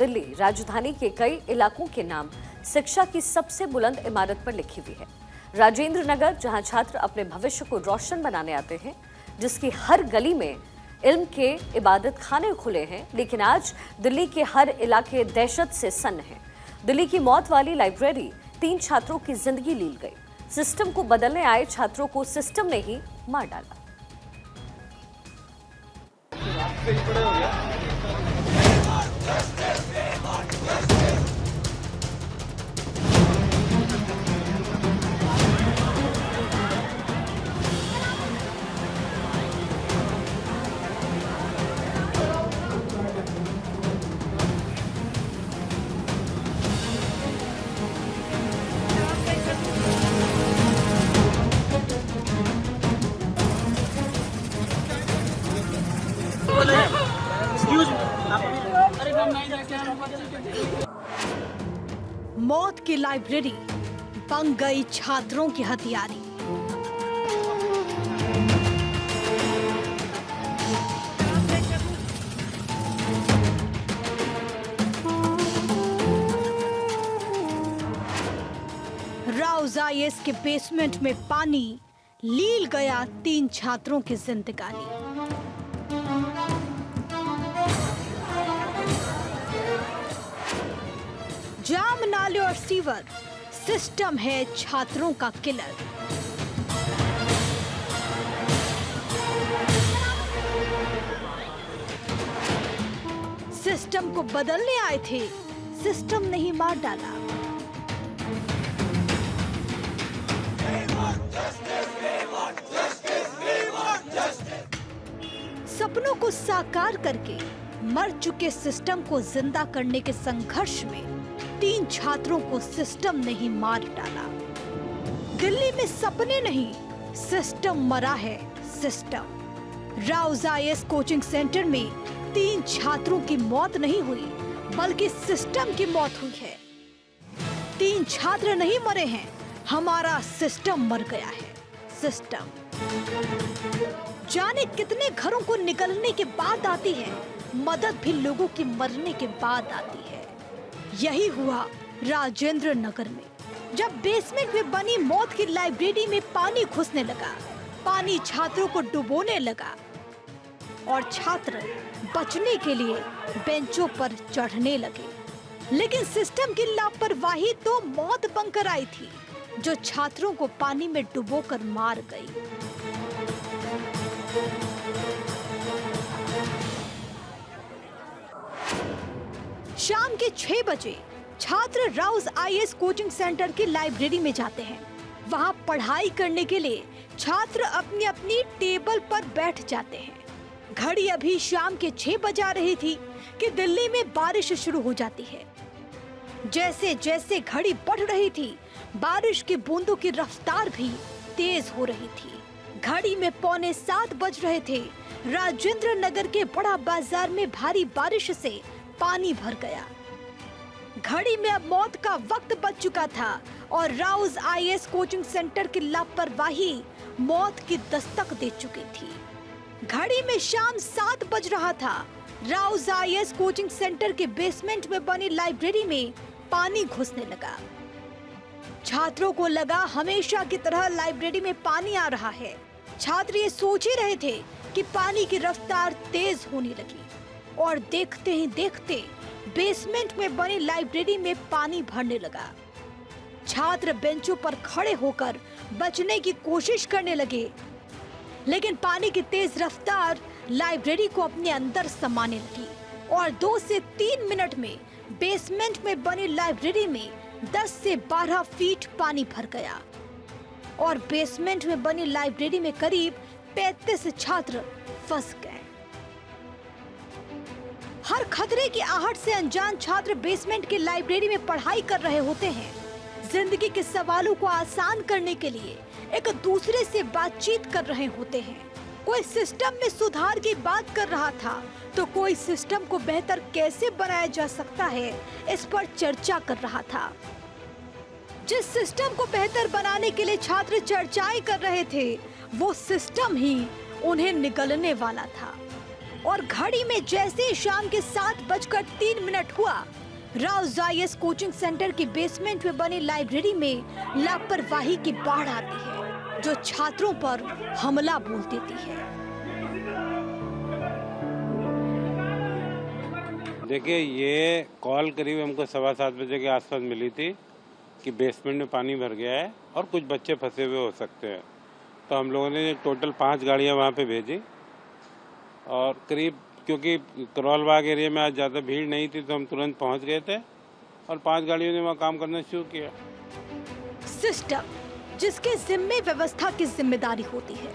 दिल्ली राजधानी के कई इलाकों के नाम शिक्षा की सबसे बुलंद इमारत पर लिखी हुई है। राजेंद्र नगर, जहां छात्र अपने भविष्य को रोशन बनाने आते हैं, जिसकी हर गली में इल्म के इबादत खाने खुले हैं, लेकिन आज दिल्ली के हर इलाके दहशत से सन्न है। दिल्ली की मौत वाली लाइब्रेरी 3 छात्रों की जिंदगी लील गई। सिस्टम को बदलने आए छात्रों को सिस्टम ने ही मार डाला। मौत की लाइब्रेरी बन गई छात्रों की हथियारी। राउज आईएएस के बेसमेंट में पानी लील गया 3 छात्रों की जिंदगानी। जाम, नाले और सीवर, सिस्टम है छात्रों का किलर। सिस्टम को बदलने आए थे, सिस्टम ने ही मार डाला। सपनों को साकार करके मर चुके सिस्टम को जिंदा करने के संघर्ष में 3 छात्रों को सिस्टम ने ही मार डाला। दिल्ली में सपने नहीं, सिस्टम मरा है। System Rouse IAS coaching centre में 3 छात्रों की मौत नहीं हुई, बल्कि सिस्टम की मौत हुई है। 3 छात्र नहीं मरे हैं, हमारा सिस्टम मर गया है। सिस्टम जाने कितने घरों को निकलने के बाद आती है, मदद भी लोगों की मरने के बाद आती है। यही हुआ राजेंद्र नगर में, जब बेसमेंट में बनी मौत की लाइब्रेरी में पानी घुसने लगा। पानी छात्रों को डुबोने लगा और छात्र बचने के लिए बेंचों पर चढ़ने लगे। लेकिन सिस्टम की लापरवाही तो मौत बनकर आई थी, जो छात्रों को पानी में डुबोकर मार गई। शाम के 6 बजे छात्र राउज आईएएस कोचिंग सेंटर की लाइब्रेरी में जाते हैं। वहां पढ़ाई करने के लिए छात्र अपनी अपनी टेबल पर बैठ जाते हैं। घड़ी अभी शाम के 6 बजा रही थी कि दिल्ली में बारिश शुरू हो जाती है। जैसे जैसे घड़ी बढ़ रही थी, बारिश की बूंदों की रफ्तार भी तेज हो रही थी। घड़ी में 6:45 बज रहे थे। राजेंद्र नगर के बड़ा बाजार में भारी बारिश से पानी भर गया। घड़ी में अब मौत का वक्त बच चुका था और राउज आईएएस कोचिंग सेंटर की लापरवाही मौत की दस्तक दे चुकी थी। घड़ी में शाम 7 बज रहा था। राउज आईएएस कोचिंग सेंटर के बेसमेंट में बनी लाइब्रेरी में पानी घुसने लगा। छात्रों को लगा हमेशा की तरह लाइब्रेरी में पानी आ रहा है। छात्र ये सोच ही रहे थे कि पानी की रफ्तार तेज होने लगी और देखते ही देखते बेसमेंट में बनी लाइब्रेरी में पानी भरने लगा। छात्र बेंचों पर खड़े होकर बचने की कोशिश करने लगे, लेकिन पानी की तेज रफ्तार लाइब्रेरी को अपने अंदर समाने लगी और 2 से 3 मिनट में बेसमेंट में बनी लाइब्रेरी में 10 से 12 फीट पानी भर गया और बेसमेंट में बनी लाइब्रेरी में करीब 35 छात्र फंस गए। हर खतरे की आहट से अनजान छात्र बेसमेंट की लाइब्रेरी में पढ़ाई कर रहे होते हैं। जिंदगी के सवालों को आसान करने के लिए एक दूसरे से बातचीत कर रहे होते हैं। कोई सिस्टम में सुधार की बात कर रहा था, तो कोई सिस्टम को बेहतर कैसे बनाया जा सकता है, इस पर चर्चा कर रहा था। जिस सिस्टम को बेहतर बनाने के लिए छात्र चर्चाएं कर रहे थे, वो सिस्टम ही उन्हें निगलने वाला था। और घड़ी में जैसे ही शाम के 7:03 हुआ, राउज आईएएस कोचिंग सेंटर की बेसमेंट में बनी लाइब्रेरी में लापरवाही की बाढ़ आती है, जो छात्रों पर हमला बोल देती है। देखिए, ये कॉल करीब हमको 7:15 बजे के आसपास मिली थी कि बेसमेंट में पानी भर गया है और कुछ बच्चे फंसे हुए हो सकते हैं। तो हम लोगों ने टोटल 5 गाड़ियां वहां पे भेजी और करीब, क्योंकि करोल बाग एरिया में आज ज़्यादा भीड़ नहीं थी, तो हम तुरंत पहुंच गए थे और 5 गाड़ियों ने वहाँ काम करना शुरू किया। सिस्टम जिसके जिम्मे व्यवस्था की जिम्मेदारी होती है,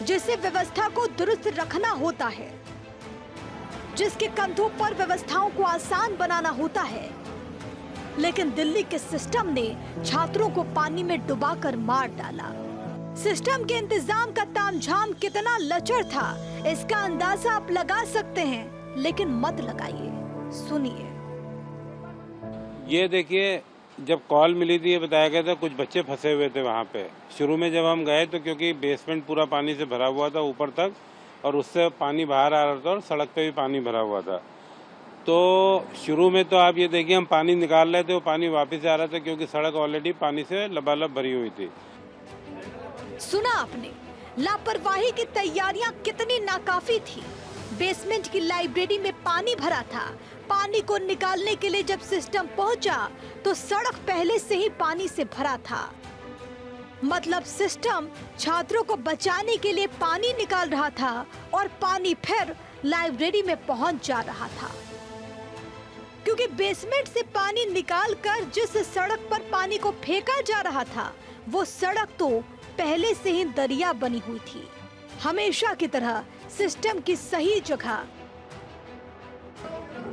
जिसे व्यवस्था को दुरुस्त रखना होता है, जिसके कंधों पर व्यवस्थाओं को आसान बनाना होता है, लेकिन दिल्ली के सिस्टम ने छात्रों को पानी में डुबाकर मार डाला। सिस्टम के इंतजाम का तामझाम कितना लचर था, इसका अंदाजा आप लगा सकते हैं, लेकिन मत लगाइए, सुनिए। ये देखिए, जब कॉल मिली थी, ये बताया गया था कुछ बच्चे फंसे हुए थे वहाँ पे। शुरू में जब हम गए तो क्योंकि बेसमेंट पूरा पानी से भरा हुआ था ऊपर तक, और उससे पानी बाहर आ रहा था और सड़क पे भी पानी भरा हुआ था। तो शुरू में तो आप ये देखिए, हम पानी निकाल रहे थे, वो पानी वापस आ रहा था क्योंकि सड़क ऑलरेडी पानी से लबालब भरी हुई थी। सुना आपने, लापरवाही की तैयारियां कितनी नाकाफी थी। बेसमेंट की लाइब्रेरी में पानी भरा था। पानी को निकालने के लिए जब सिस्टम पहुंचा तो सड़क पहले से ही पानी से भरा था। मतलब सिस्टम छात्रों को बचाने के लिए पानी निकाल रहा था और पानी फिर लाइब्रेरी में पहुंच जा रहा था, क्योंकि बेसमेंट से पानी निकालकर जिस सड़क पर पानी को फेंका जा रहा था, वो सड़क तो पहले से ही दरिया बनी हुई थी। हमेशा की तरह सिस्टम की सही जगह।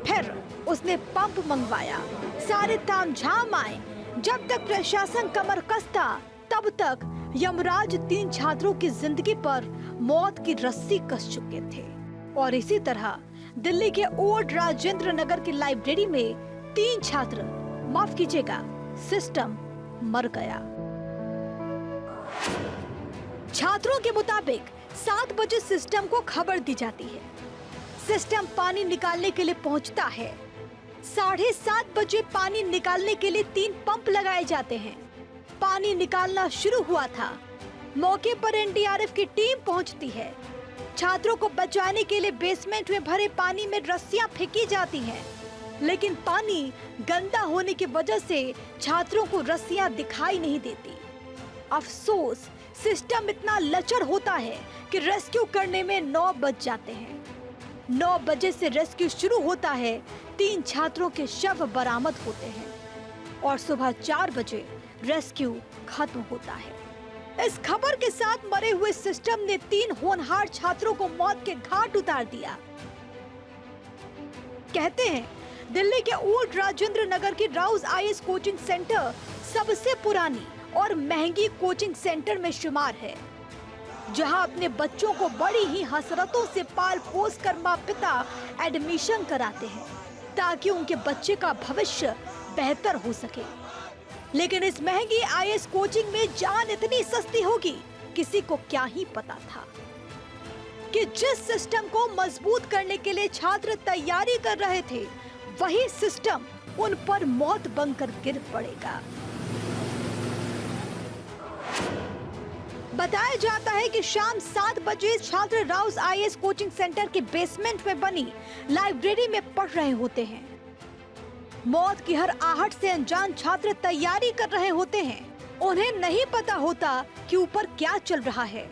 फिर उसने पंप मंगवाया, सारे तामझाम आए। जब तक प्रशासन कमर कसता, तब तक यमराज 3 छात्रों की जिंदगी पर मौत की रस्सी कस चुके थे। और इसी तरह दिल्ली के ओल्ड राजेंद्र नगर की लाइब्रेरी में 3 छात्र, माफ कीजिएगा, सिस्टम मर गया। छात्रों के मुताबिक 7 बजे सिस्टम को खबर दी जाती है। सिस्टम पानी निकालने के लिए पहुंचता है। 7:30 बजे पानी निकालने के लिए 3 पंप लगाए जाते हैं। पानी निकालना शुरू हुआ था। मौके पर एनडीआरएफ की टीम पहुंचती है। छात्रों को बचाने के लिए बेसमेंट में भरे पानी में रस्सियां फेंकी जाती हैं, लेकिन पानी गंदा होने की वजह से छात्रों को रस्सियां दिखाई नहीं देती। अफसोस, सिस्टम इतना लचर होता है कि रेस्क्यू करने में 9 बज जाते हैं। 9 बजे से रेस्क्यू शुरू होता है। 3 छात्रों के शव बरामद होते हैं और सुबह 4 बजे रेस्क्यू खत्म होता है। इस खबर के साथ मरे हुए सिस्टम ने 3 होनहार छात्रों को मौत के घाट उतार दिया। कहते हैं, दिल्ली के ओल्ड राजेंद्र नगर की राउज आईएएस कोचिंग सेंटर सबसे पुरानी और महंगी कोचिंग सेंटर में शुमार है, जहां अपने बच्चों को बड़ी ही हसरतों से पाल पोस कर माँ पिता एडमिशन कराते हैं, ताकि उनके बच्चे का भविष्य बेहतर हो सके। लेकिन इस महंगी आईएएस कोचिंग में जान इतनी सस्ती होगी, किसी को क्या ही पता था कि जिस सिस्टम को मजबूत करने के लिए छात्र तैयारी कर रहे थे, वही सिस्टम उन पर मौत बनकर गिर पड़ेगा। बताया जाता है कि शाम 7 बजे छात्र राउज आईएएस कोचिंग सेंटर के बेसमेंट में बनी लाइब्रेरी में पढ़ रहे होते हैं। मौत की हर आहट से अनजान छात्र तैयारी कर रहे होते हैं। उन्हें नहीं पता होता कि ऊपर क्या चल रहा है।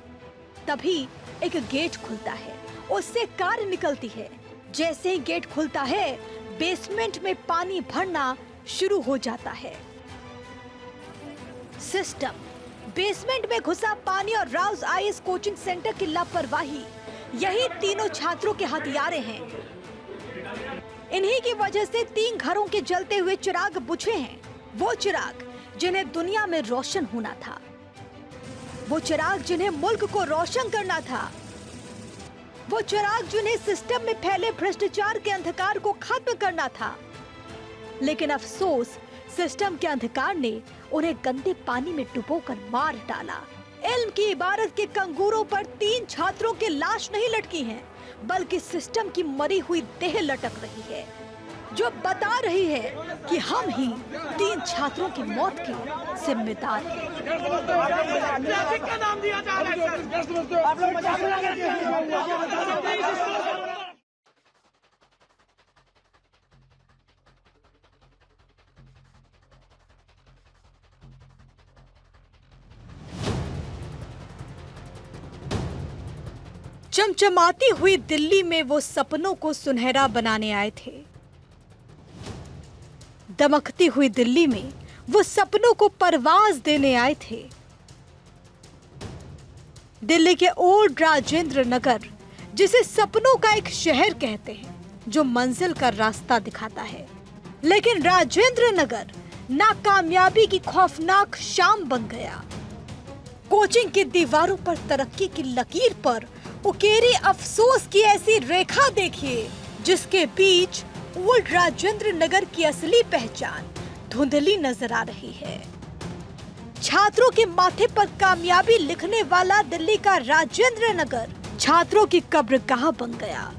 तभी एक गेट खुलता है, उससे कार निकलती है। जैसे ही गेट खुलता है, बेसमेंट में पानी भरना शुरू हो जाता है। सिस्टम, बेसमेंट में घुसा पानी और राउज आईएएस कोचिंग सेंटर की लापरवाही, यही तीनों छात्रों के हथियारे हैं। इन्हीं की वजह से 3 घरों के जलते हुए चिराग बुझे हैं। वो चिराग जिन्हें दुनिया में रोशन होना था, वो चिराग जिन्हें मुल्क को रोशन करना था, वो चिराग जिन्हें सिस्टम में फैले भ्रष्टाचार के अंधकार को खत्म करना था। लेकिन अफसोस, सिस्टम के अंधकार ने उन्हें गंदे पानी में डुबोकर मार डाला। इल्म की इबारत के कंगूरों पर 3 छात्रों की लाश नहीं लटकी हैं, बल्कि सिस्टम की मरी हुई देह लटक रही है, जो बता रही है कि हम ही 3 छात्रों की मौत के जिम्मेदार हैं। चमचमाती हुई दिल्ली में वो सपनों को सुनहरा बनाने आए थे। दमकती हुई दिल्ली में वो सपनों को परवाज देने आए थे। दिल्ली के ओल्ड राजेंद्र नगर, जिसे सपनों का एक शहर कहते हैं, जो मंजिल का रास्ता दिखाता है, लेकिन राजेंद्र नगर नाकामयाबी की खौफनाक शाम बन गया। कोचिंग की दीवारों पर तरक्की की लकीर पर उकेरी अफसोस की ऐसी रेखा देखिए, जिसके बीच ओल्ड राजेंद्र नगर की असली पहचान धुंधली नजर आ रही है। छात्रों के माथे पर कामयाबी लिखने वाला दिल्ली का राजेंद्र नगर छात्रों की कब्रगाह बन गया।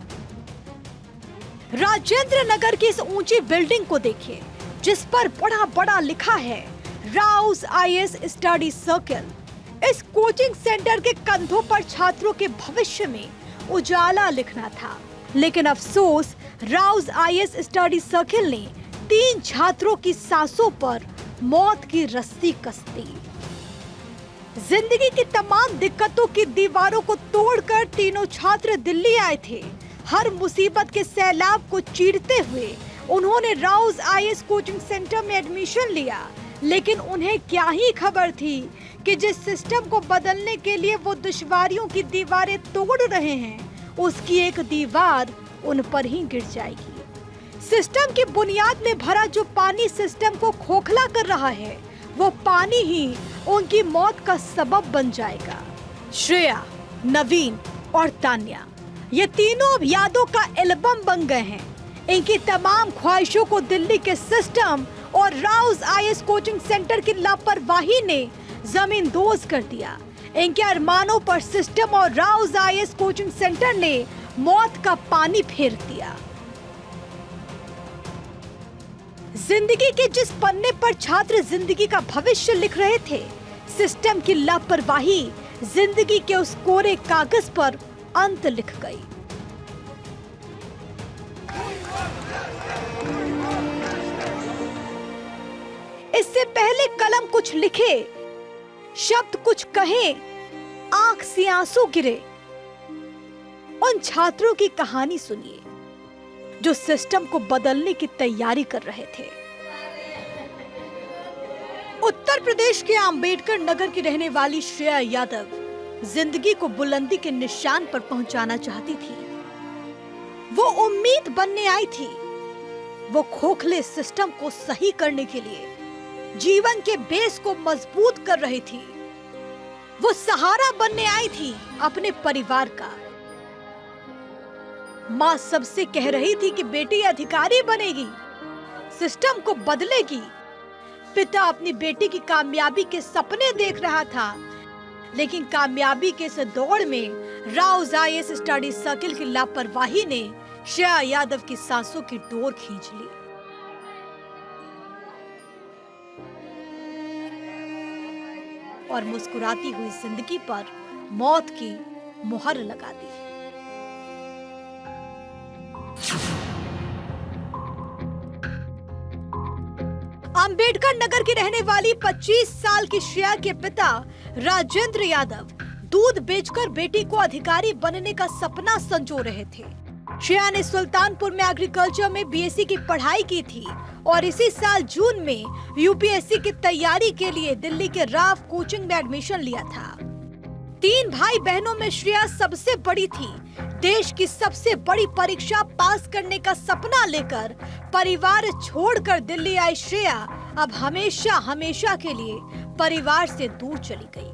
राजेंद्र नगर की इस ऊंची बिल्डिंग को देखिए, जिस पर बड़ा बड़ा लिखा है राउस आईएएस स्टडी सर्कल। इस कोचिंग सेंटर के कंधों पर छात्रों के भविष्य में उजाला लिखना था, लेकिन अफसोस राउस आईएएस स्टडी सर्कल ने 3 छात्रों की सांसों पर मौत की रस्सी कस दी। जिंदगी की तमाम दिक्कतों की दीवारों को तोड़कर तीनों छात्र दिल्ली आए थे। हर मुसीबत के सैलाब को चीरते हुए उन्होंने राउस आईएएस कोचिंग सेंटर में एडमिशन लिया, लेकिन उन्हें क्या ही खबर थी कि जिस सिस्टम को बदलने के लिए वो दुश्वारियों की दीवारें तोड़ रहे हैं, उसकी एक दीवार उन पर ही गिर जाएगी। सिस्टम की बुनियाद में भरा जो पानी सिस्टम को खोखला कर रहा है, वो पानी ही उनकी मौत का सबब बन जाएगा। श्रेया, नवीन और तान्या, ये तीनों अब यादों का एल्बम बन गए हैं। इनकी तमाम ख्वाहिशों को दिल्ली के सिस्टम और राउस आईएएस कोचिंग सेंटर की लापरवाही ने जमीन दोज कर दिया। इनके अरमानों पर सिस्टम और राउस आईएएस कोचिंग सेंटर ने मौत का पानी फेर दिया। जिंदगी के जिस पन्ने पर छात्र जिंदगी का भविष्य लिख रहे थे, सिस्टम की लापरवाही जिंदगी के उस कोरे कागज पर अंत लिख गई। इससे पहले कलम कुछ लिखे, शब्द कुछ कहे, आंख से आंसू गिरे, उन छात्रों की कहानी सुनिए जो सिस्टम को बदलने की तैयारी कर रहे थे। उत्तर प्रदेश के अंबेडकर नगर की रहने वाली श्रेया यादव जिंदगी को बुलंदी के निशान पर पहुंचाना चाहती थी। वो उम्मीद बनने आई थी। वो खोखले सिस्टम को सही करने के लिए जीवन के बेस को मजबूत कर रही थी। वो सहारा बनने आई थी अपने परिवार का। माँ सबसे कह रही थी कि बेटी अधिकारी बनेगी, सिस्टम को बदलेगी। पिता अपनी बेटी की कामयाबी के सपने देख रहा था, लेकिन कामयाबी के इस दौड़ में राउस आईएएस स्टडी सर्कल की लापरवाही ने श्रेया यादव की सांसों की डोर खींच ली। और मुस्कुराती हुई जिंदगी पर मौत की मुहर लगा दी। अंबेडकर नगर की रहने वाली 25 साल की श्रेया के पिता राजेंद्र यादव दूध बेचकर बेटी को अधिकारी बनने का सपना संजो रहे थे। श्रेया ने सुल्तानपुर में एग्रीकल्चर में बीएससी की पढ़ाई की थी और इसी साल जून में यूपीएससी की तैयारी के लिए दिल्ली के राव कोचिंग में एडमिशन लिया था। 3 भाई बहनों में श्रेया सबसे बड़ी थी। देश की सबसे बड़ी परीक्षा पास करने का सपना लेकर परिवार छोड़कर दिल्ली आई श्रेया अब हमेशा हमेशा के लिए परिवार से दूर चली गई।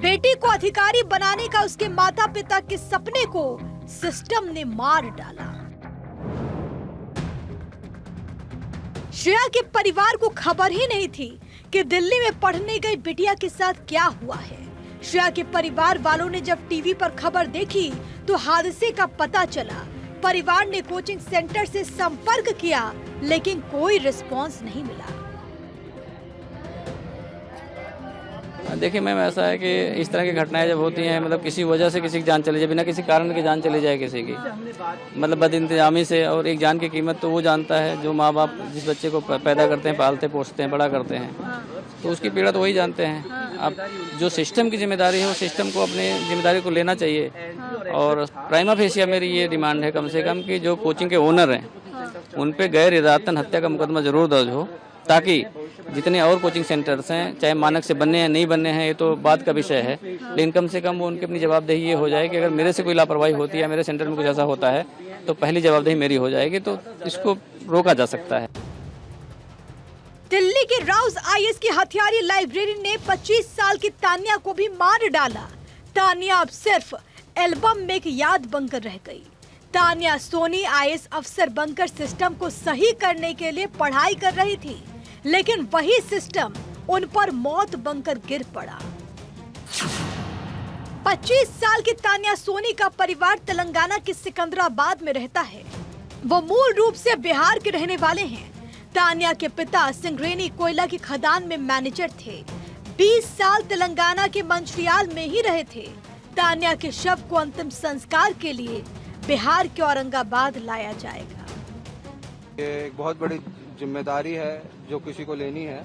बेटी को अधिकारी बनाने का उसके माता पिता के सपने को सिस्टम ने मार डाला। श्रेया के परिवार को खबर ही नहीं थी कि दिल्ली में पढ़ने गई बिटिया के साथ क्या हुआ है। श्रेया के परिवार वालों ने जब टीवी पर खबर देखी तो हादसे का पता चला। परिवार ने कोचिंग सेंटर से संपर्क किया लेकिन कोई रिस्पांस नहीं मिला। देखिए मैम, ऐसा है कि इस तरह की घटनाएं जब होती हैं, मतलब किसी वजह से किसी की जान चली जाए, बिना किसी कारण की जान चली जाए किसी की, मतलब बदइंतजामी से, और एक जान की कीमत तो वो जानता है जो माँ बाप जिस बच्चे को पैदा करते हैं, पालते पोसते हैं, बड़ा करते हैं, तो उसकी पीड़ा तो वही जानते हैं। अब जो सिस्टम की जिम्मेदारी है वो सिस्टम को अपनी जिम्मेदारी को लेना चाहिए। और प्राइमा फेसिया मेरी ये डिमांड है कम से कम कि जो कोचिंग के ओनर हैं उन पे गैर इरादतन हत्या का मुकदमा जरूर दर्ज हो, ताकि जितने और कोचिंग सेंटर्स हैं, चाहे मानक से बनने हैं नहीं बनने हैं ये तो बात का विषय है, लेकिन कम से कम वो उनकी अपनी जवाबदेही ये हो जाए कि अगर मेरे से कोई लापरवाही होती है, मेरे सेंटर में कुछ ऐसा होता है तो पहली जवाबदेही मेरी हो जाएगी, तो इसको रोका जा सकता है। दिल्ली के राउज आईएस की हथियारी लाइब्रेरी ने 25 साल की तानिया को भी मार डाला। तानिया अब सिर्फ एल्बम में एक याद बनकर रह गई। तानिया सोनी आईएएस अफसर बनकर सिस्टम को सही करने के लिए पढ़ाई कर रही थी, लेकिन वही सिस्टम उन पर मौत बनकर गिर पड़ा। 25 साल की तानिया सोनी का परिवार तेलंगाना के सिकंदराबाद में रहता है। वो मूल रूप से बिहार के रहने वाले हैं। तानिया के पिता सिंगरेनी कोयला की खदान में मैनेजर थे। 20 साल तेलंगाना के मंचिरियाल में ही रहे थे। तानिया के शव को अंतिम संस्कार के लिए बिहार के औरंगाबाद लाया जाएगा। ये एक बहुत बड़ी जिम्मेदारी है जो किसी को लेनी है,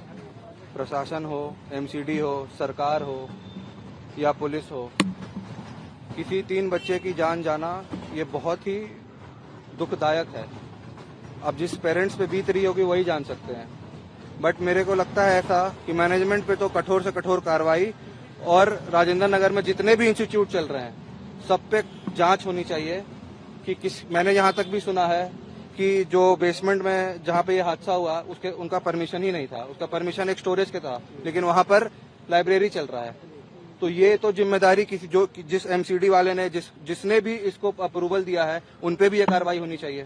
प्रशासन हो, एमसीडी हो, सरकार हो या पुलिस हो। किसी 3 बच्चे की जान जाना ये बहुत ही दुखदायक है। अब जिस पेरेंट्स पे बीत रही होगी वही जान सकते हैं, बट मेरे को लगता है ऐसा कि मैनेजमेंट पे तो कठोर से कठोर कार्रवाई, और राजेंद्र नगर में जितने भी इंस्टीट्यूट चल रहे हैं सब पे जांच होनी चाहिए कि मैंने यहाँ तक भी सुना है कि जो बेसमेंट में जहाँ पे ये हादसा हुआ उसके उनका परमिशन ही नहीं था, उसका परमिशन एक स्टोरेज के था, लेकिन वहाँ पर लाइब्रेरी चल रहा है। तो ये तो जिम्मेदारी जिस एमसीडी वाले ने जिसने भी इसको अप्रूवल दिया है उन पे भी ये कार्रवाई होनी चाहिए।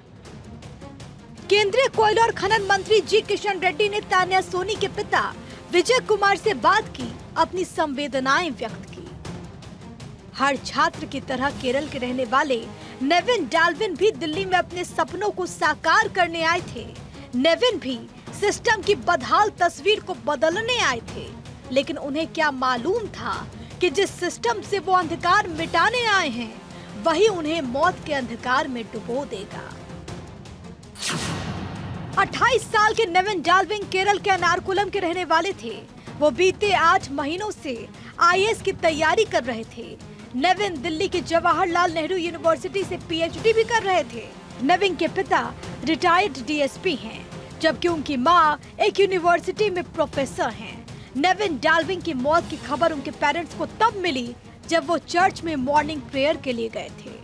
केंद्रीय कोयला और खनन मंत्री जी किशन रेड्डी ने तानिया सोनी के पिता विजय कुमार से बात की, अपनी संवेदनाएं व्यक्त की। हर छात्र की तरह केरल के रहने वाले नेविन डाल्विन भी दिल्ली में अपने सपनों को साकार करने आए थे। नेविन भी सिस्टम की बदहाल तस्वीर को बदलने आए थे, लेकिन उन्हें क्या मालूम था कि जिस सिस्टम से वो अंधकार मिटाने आए हैं वही उन्हें मौत के अंधकार में डुबो देगा। 28 साल के नेविन डाल्विन केरल के एर्नाकुलम के रहने वाले थे। वो बीते 8 महीनों से आईएएस की तैयारी कर रहे थे। नेविन दिल्ली के जवाहरलाल नेहरू यूनिवर्सिटी से पीएचडी भी कर रहे थे। नेविन के पिता रिटायर्ड डीएसपी हैं, जबकि उनकी मां एक यूनिवर्सिटी में प्रोफेसर हैं। नेविन डाल्विन की मौत की खबर उनके पेरेंट्स को तब मिली जब वो चर्च में मॉर्निंग प्रेयर के लिए गए थे।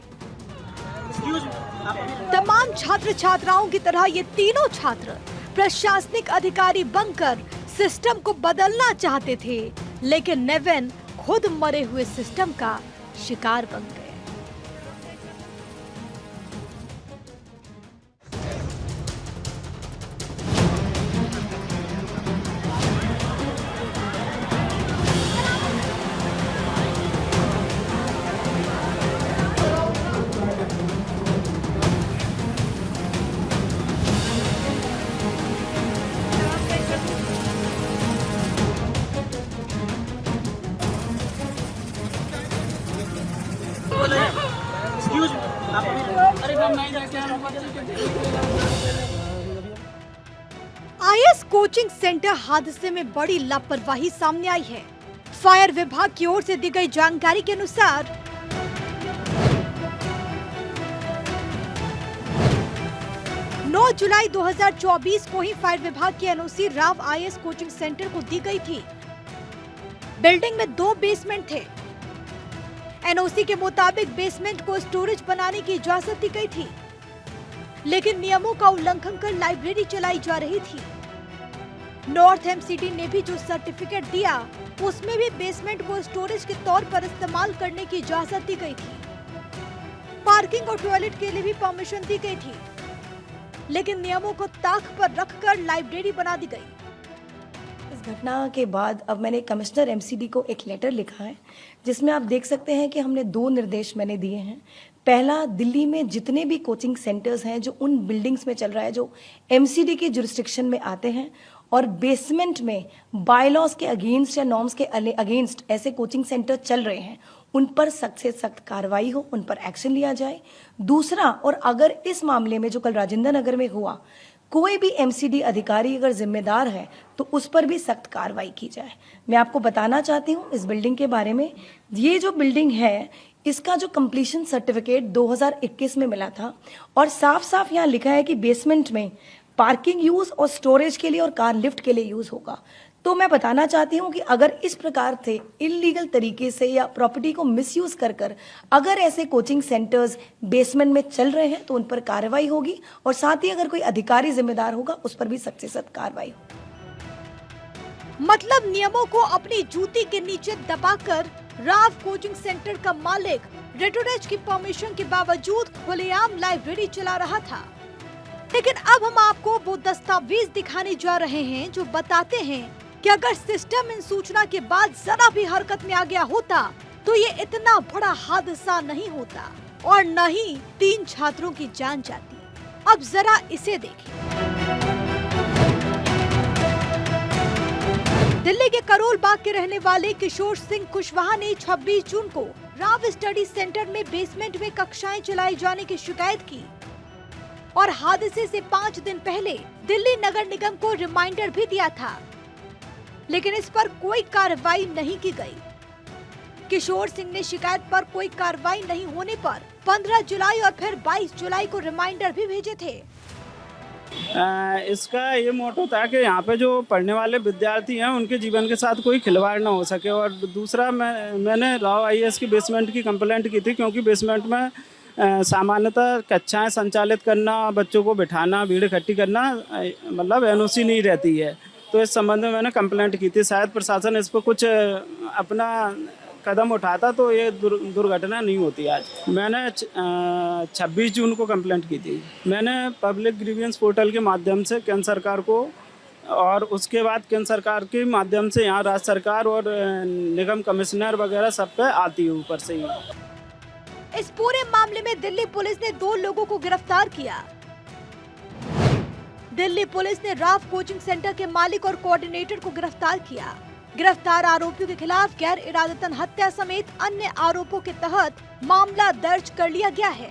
तमाम छात्र छात्राओं की तरह ये तीनों छात्र प्रशासनिक अधिकारी बनकर सिस्टम को बदलना चाहते थे, लेकिन नेविन खुद मरे हुए सिस्टम का शिकार बन गए। आईएएस कोचिंग सेंटर हादसे में बड़ी लापरवाही सामने आई है। फायर विभाग की ओर से दी गई जानकारी के अनुसार 9 जुलाई 2024 को ही फायर विभाग की NOC Rao IAS coaching centre को दी गई थी। बिल्डिंग में 2 बेसमेंट थे। एनओसी के मुताबिक बेसमेंट को स्टोरेज बनाने की इजाजत दी गई थी, लेकिन नियमों का उल्लंघन कर लाइब्रेरी चलाई जा रही थी। नॉर्थ एमसीडी ने भी जो सर्टिफिकेट दिया उसमें भी बेसमेंट को स्टोरेज के तौर पर इस्तेमाल करने की इजाजत दी गई थी। पार्किंग और टॉयलेट के लिए भी परमिशन दी गई थी, लेकिन नियमों को ताक पर रखकर लाइब्रेरी बना दी गई। इस घटना के बाद अब मैंने कमिश्नर एमसीडी को एक लेटर लिखा है जिसमें आप देख सकते हैं कि हमने 2 निर्देश मैंने दिए हैं। पहला, दिल्ली में जितने भी कोचिंग सेंटर्स हैं जो उन बिल्डिंग्स में चल रहा है जो एमसीडी के जुरिस्डिक्शन में आते हैं और बेसमेंट में बायलॉज के अगेंस्ट या नॉर्म्स के अगेंस्ट ऐसे कोचिंग सेंटर चल रहे हैं, उन पर सख्त से सख्त कार्रवाई हो, उन पर एक्शन लिया जाए। दूसरा, और अगर इस मामले में जो कल राजेंद्र नगर में हुआ कोई भी एमसीडी अधिकारी अगर जिम्मेदार है तो उस पर भी सख्त कार्रवाई की जाए। मैं आपको बताना चाहती हूँ इस बिल्डिंग के बारे में। ये जो बिल्डिंग है इसका जो कंप्लीशन सर्टिफिकेट 2021 में मिला था और साफ साफ यहाँ लिखा है कि बेसमेंट में पार्किंग यूज और स्टोरेज के लिए और कार लिफ्ट के लिए यूज होगा। तो मैं बताना चाहती हूँ कि अगर इस प्रकार से इलीगल तरीके से या प्रॉपर्टी को मिसयूज कर अगर ऐसे कोचिंग सेंटर्स बेसमेंट में चल रहे हैं तो उन पर कार्रवाई होगी और साथ ही अगर कोई अधिकारी जिम्मेदार होगा उस पर भी सख्त से सख्त कार्रवाई होगी। मतलब नियमों को अपनी जूती के नीचे दबाकर राव कोचिंग सेंटर का मालिक रेटोरेज की परमिशन के बावजूद खुलेआम लाइब्रेरी चला रहा था। लेकिन अब हम आपको वो दस्तावेज दिखाने जा रहे हैं जो बताते हैं कि अगर सिस्टम इन सूचना के बाद जरा भी हरकत में आ गया होता तो ये इतना बड़ा हादसा नहीं होता और न ही 3 छात्रों की जान जाती। अब जरा इसे देखिए। दिल्ली के करोल बाग के रहने वाले किशोर सिंह कुशवाहा ने 26 जून को राव स्टडी सेंटर में बेसमेंट में कक्षाएं चलाए जाने की शिकायत की और हादसे से 5 दिन पहले दिल्ली नगर निगम को रिमाइंडर भी दिया था, लेकिन इस पर कोई कार्रवाई नहीं की गई। किशोर सिंह ने शिकायत पर कोई कार्रवाई नहीं होने पर 15 जुलाई और फिर 22 जुलाई को रिमाइंडर भी भेजे थे। इसका ये मोटो था कि यहाँ पे जो पढ़ने वाले विद्यार्थी हैं उनके जीवन के साथ कोई खिलवाड़ ना हो सके। और दूसरा, मैंने राव आईएएस की बेसमेंट की कंप्लेंट की थी क्योंकि बेसमेंट में सामान्यतः कक्षाएं संचालित करना, बच्चों को बिठाना, भीड़ इकट्ठी करना मतलब एनओसी नहीं रहती है। तो इस संबंध में मैंने कंप्लेंट की थी। शायद प्रशासन इस पर कुछ अपना कदम उठाता तो ये दुर्घटना नहीं होती आज। मैंने 26 जून को कंप्लेंट की थी। मैंने पब्लिक ग्रीवियंस पोर्टल के माध्यम से केंद्र सरकार को और उसके बाद केंद्र सरकार के माध्यम से यहाँ राज्य सरकार और निगम कमिश्नर वगैरह सब पे आती है ऊपर से ही। इस पूरे मामले में दिल्ली पुलिस ने 2 लोगों को गिरफ्तार किया। दिल्ली पुलिस ने राव कोचिंग सेंटर के मालिक और कोऑर्डिनेटर को गिरफ्तार किया। गिरफ्तार आरोपियों के खिलाफ गैर इरादतन हत्या समेत अन्य आरोपों के तहत मामला दर्ज कर लिया गया है।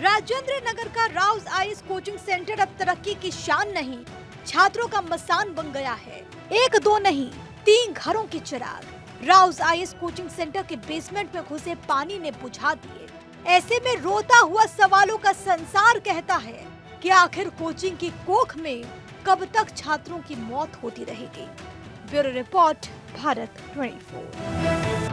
राजेंद्र नगर का राव आईएएस कोचिंग सेंटर अब तरक्की की शान नहीं, छात्रों का मसान बन गया है। 1-2 नहीं, 3 घरों के चिराग राव आईएएस कोचिंग सेंटर के बेसमेंट में घुसे पानी ने बुझा दिए। ऐसे में रोता हुआ सवालों का संसार कहता है कि आखिर कोचिंग की कोख में कब तक छात्रों की मौत होती रहेगी। Bureau report, Bharat 24।